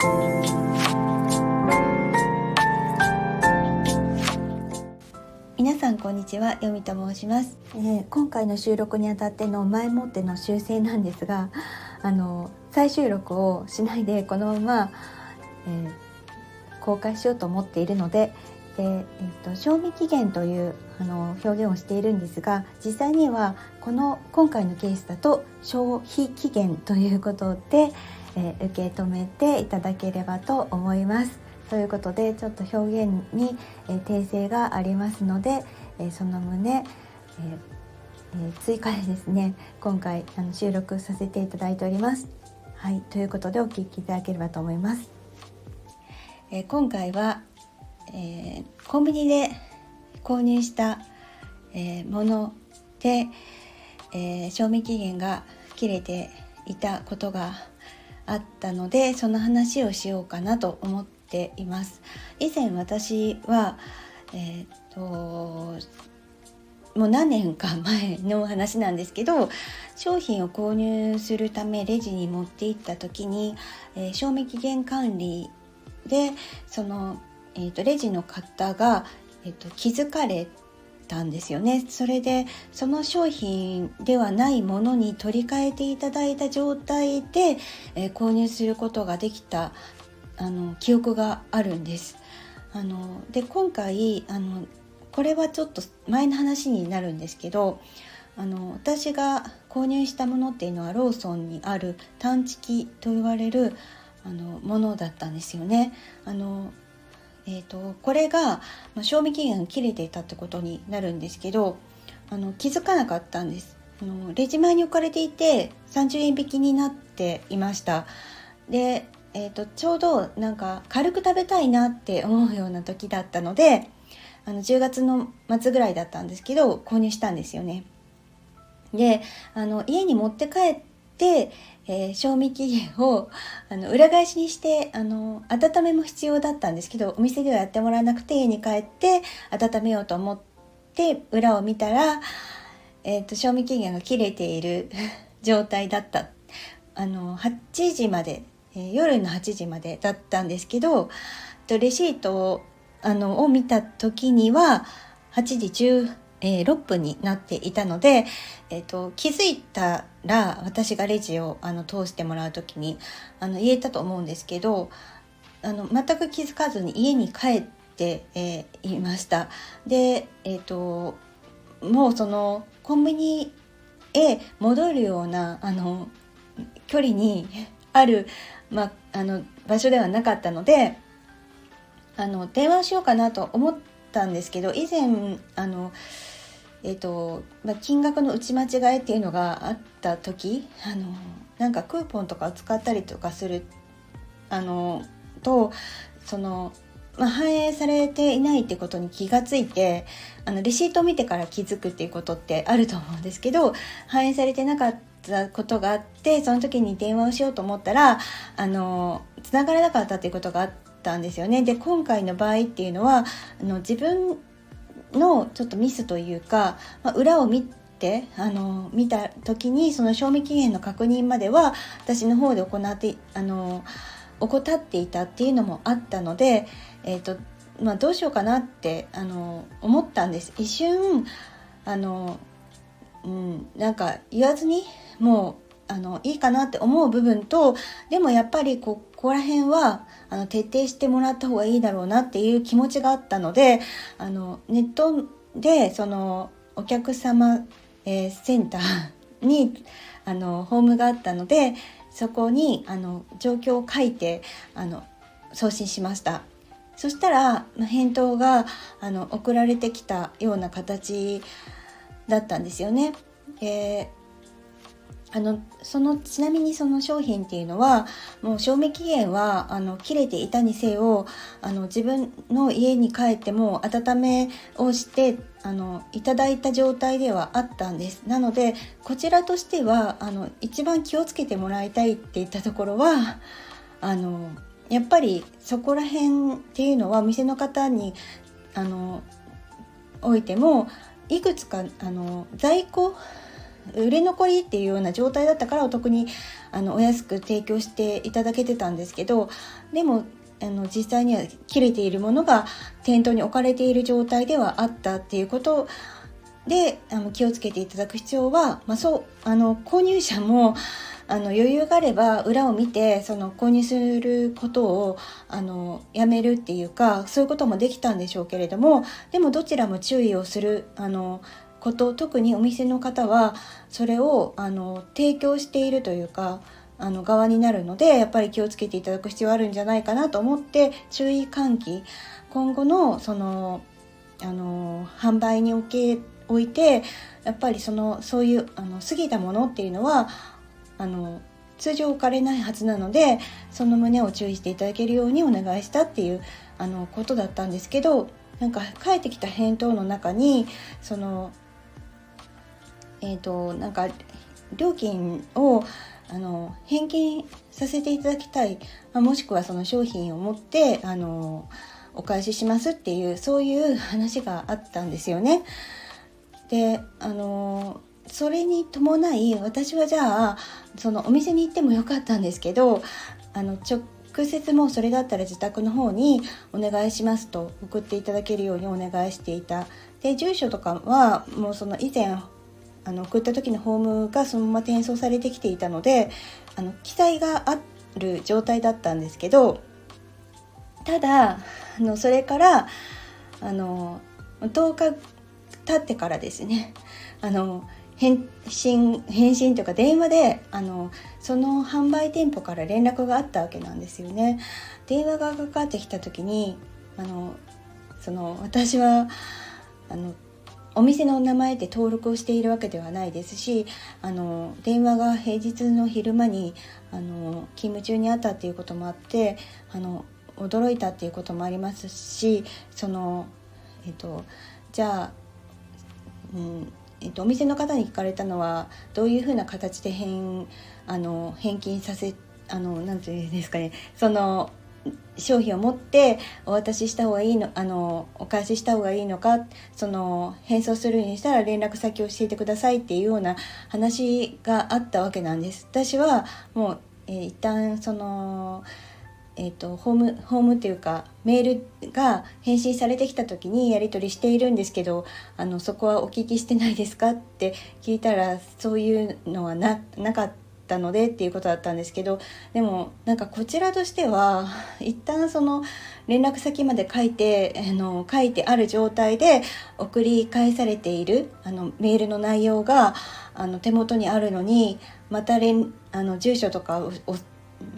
皆さんこんにちは、よみと申します。今回の収録にあたっての前もっての修正なんですが、再収録をしないでこのまま、公開しようと思っているので、賞味期限という表現をしているんですが、実際には今回のケースだと消費期限ということで、受け止めていただければと思います。ということで、ちょっと表現に、訂正がありますので、その旨、追加でですね、今回収録させていただいております。はい、ということでお聞きいただければと思います。今回は、コンビニで購入した、もので、賞味期限が切れていたことがあったので、その話をしようかなと思っています。以前私は、もう何年か前の話なんですけど、商品を購入するためレジに持って行った時に、賞味期限管理でレジの方が、気づかれたんですよね。それでその商品ではないものに取り替えていただいた状態で、購入することができた記憶があるんです。で今回これはちょっと前の話になるんですけど、私が購入したものっていうのはローソンにある探知機と言われるものだったんですよね。これが賞味期限が切れていたってことになるんですけど、気づかなかったんです。レジ前に置かれていて30円引きになっていました。で、ちょうどなんか軽く食べたいなって思うような時だったので、10月の末ぐらいだったんですけど購入したんですよね。で家に持って帰って、賞味期限を裏返しにして温めも必要だったんですけど、お店ではやってもらわなくて家に帰って温めようと思って裏を見たら、賞味期限が切れている状態だった。8時まで、夜の8時までだったんですけど、レシートを見た時には8時16分になっていたので、気づいたら私がレジを通してもらう時に言えたと思うんですけど、全く気づかずに家に帰って、いました。で、もうそのコンビニへ戻るような距離にある、場所ではなかったので、電話をしようかなと思ったんですけど、以前金額の打ち間違いっていうのがあった時、なんかクーポンとかを使ったりとかすると反映されていないってことに気がついて、レシートを見てから気づくっていうことってあると思うんですけど、反映されてなかったことがあって、その時に電話をしようと思ったら繋がらなかったっていうことがあったんですよね。で今回の場合っていうのは自分のちょっとミスというか、裏を見た時にその賞味期限の確認までは私の方で怠っていたっていうのもあったので、どうしようかなって思ったんです。一瞬なんか言わずにもういいかなって思う部分と、でもやっぱりここら辺は徹底してもらった方がいいだろうなっていう気持ちがあったので、ネットでそのお客様、センターにホームがあったので、そこに状況を書いて送信しました。そしたら返答が送られてきたような形だったんですよね。ちなみにその商品っていうのはもう賞味期限は切れていたにせよ自分の家に帰っても温めをしていただいた状態ではあったんです。なのでこちらとしては一番気をつけてもらいたいっていったところはやっぱりそこら辺っていうのは店の方においてもいくつか在庫売れ残りっていうような状態だったからお得にお安く提供していただけてたんですけど、でも実際には切れているものが店頭に置かれている状態ではあったっていうことで気をつけていただく必要は、購入者も余裕があれば裏を見てその購入することをやめるっていうか、そういうこともできたんでしょうけれども、でもどちらも注意をすること、特にお店の方はそれを提供しているというか側になるので、やっぱり気をつけていただく必要あるんじゃないかなと思って、注意喚起、今後の販売においてやっぱりそういう過ぎたものっていうのは通常置かれないはずなので、その旨を注意していただけるようにお願いしたっていうことだったんですけど、なんか返ってきた返答の中になんか料金を返金させていただきたい、もしくはその商品を持ってお返ししますっていう、そういう話があったんですよね。でそれに伴い私はじゃあそのお店に行ってもよかったんですけど、直接もうそれだったら自宅の方にお願いしますと送っていただけるようにお願いしていた。で住所とかはもうその以前送った時のフォームがそのまま転送されてきていたので記載がある状態だったんですけど、ただそれから10日経ってからですね、返信というか電話でその販売店舗から連絡があったわけなんですよね。電話がかかってきた時に私はお店の名前で登録をしているわけではないですし、電話が平日の昼間に勤務中にあったっていうこともあって驚いたっていうこともありますし、じゃあ、お店の方に聞かれたのはどういうふうな形で返金させなんていうんですかね、商品を持ってお渡しした方がいいのお返しした方がいいのか、返送するにしたら連絡先を教えてくださいっていうような話があったわけなんです。私はもう、一旦ホームというかメールが返信されてきた時にやり取りしているんですけどそこはお聞きしてないですかって聞いたら、そういうのはなかったのでっていうことだったんですけど、でもなんかこちらとしては一旦連絡先まで書いてある状態で送り返されているメールの内容が手元にあるのに、また住所とか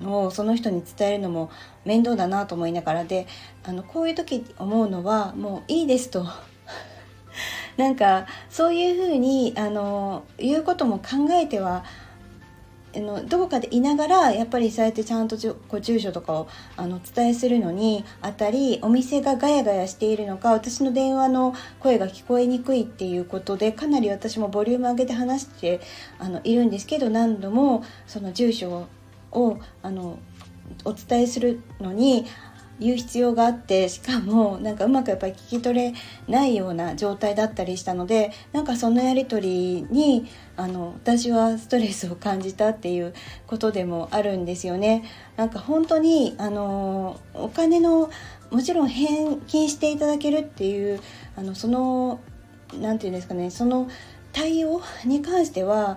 をその人に伝えるのも面倒だなと思いながらで、こういう時思うのはもういいですとなんかそういうふうに言うことも考えてはどこかでいながら、やっぱりそうやってちゃんと住所とかを伝えするのにあたり、お店がガヤガヤしているのか、私の電話の声が聞こえにくいっていうことで、かなり私もボリューム上げて話しているんですけど、何度もその住所をお伝えするのに言う必要があって、しかもなんかうまくやっぱり聞き取れないような状態だったりしたので、なんかそのやり取りに私はストレスを感じたっていうことでもあるんですよね。なんか本当にお金のもちろん返金していただけるっていうなんていうんですかね、その対応に関しては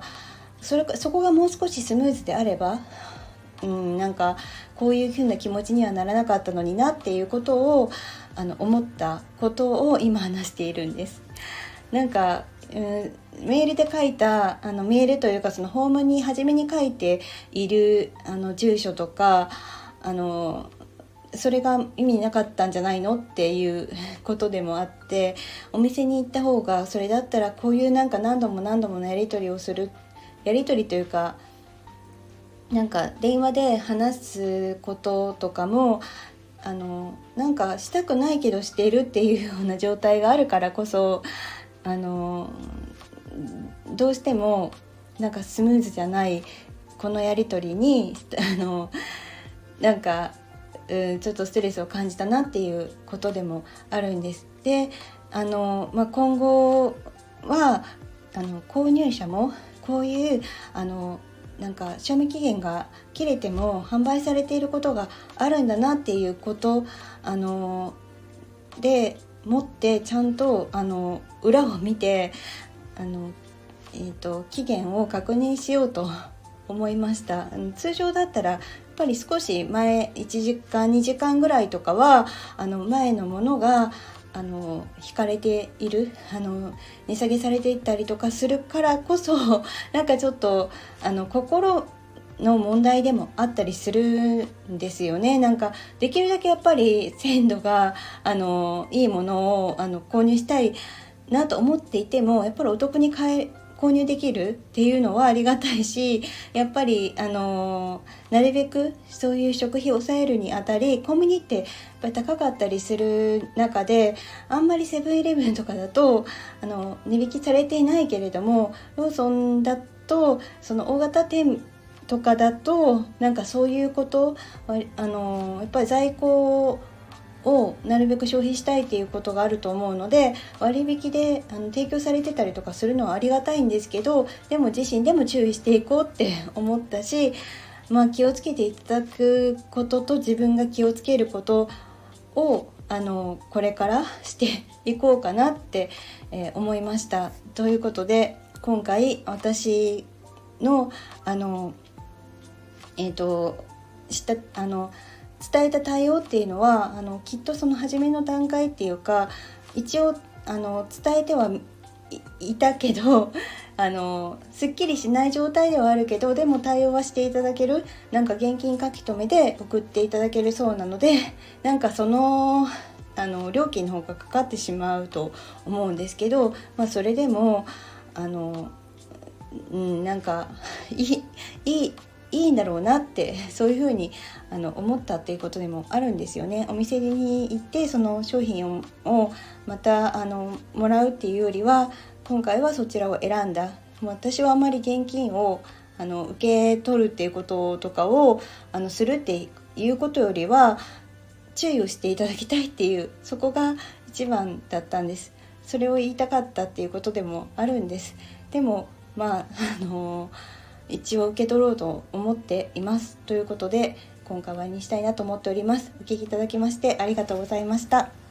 そこがもう少しスムーズであればなんかこういう風な気持ちにはならなかったのになっていうことを思ったことを今話しているんです。なんか、メールで書いたメールというかそのホームに初めに書いている住所とかそれが意味なかったんじゃないのっていうことでもあって、お店に行った方がそれだったらこういうなんか何度ものやり取りをする、やり取りというかなんか電話で話すこととかもなんかしたくないけどしているっていうような状態があるからこそどうしてもなんかスムーズじゃないこのやり取りになんかちょっとストレスを感じたなっていうことでもあるんです。で今後は購入者もこういうなんか賞味期限が切れても販売されていることがあるんだなっていうことでもってちゃんと裏を見て期限を確認しようと思いました。通常だったらやっぱり少し前1時間2時間ぐらいとかは前のものが引かれている値下げされていったりとかするからこそなんかちょっと心の問題でもあったりするんですよね。なんかできるだけやっぱり鮮度がいいものを購入したいなと思っていても、やっぱりお得に購入できるっていうのはありがたいし、やっぱりなるべくそういう食費を抑えるにあたりコンビニってやっぱり高かったりする中で、あんまりセブンイレブンとかだと値引きされていないけれども、ローソンだとその大型店とかだとなんかそういうことやっぱり在庫をなるべく消費したいっていうことがあると思うので、割引で提供されてたりとかするのはありがたいんですけど、でも自身でも注意していこうって思ったし、気をつけていただくことと自分が気をつけることをこれからしていこうかなって、思いました。ということで今回私の伝えた対応っていうのはきっとその初めの段階っていうか、一応伝えてはいたけどすっきりしない状態ではあるけど、でも対応はしていただける、なんか現金書き留めで送っていただけるそうなので、なんかその料金の方がかかってしまうと思うんですけど、それでもなんかいいんだろうなって、そういうふうに思ったっていうことでもあるんですよね。お店に行ってその商品をまたもらうっていうよりは、今回はそちらを選んだ。私はあまり現金を受け取るっていうこととかをするっていうことよりは、注意をしていただきたいっていう、そこが一番だったんです。それを言いたかったっていうことでもあるんです。でも一応受け取ろうと思っていますということで、今回は終わりにしたいなと思っております。お聞きいただきましてありがとうございました。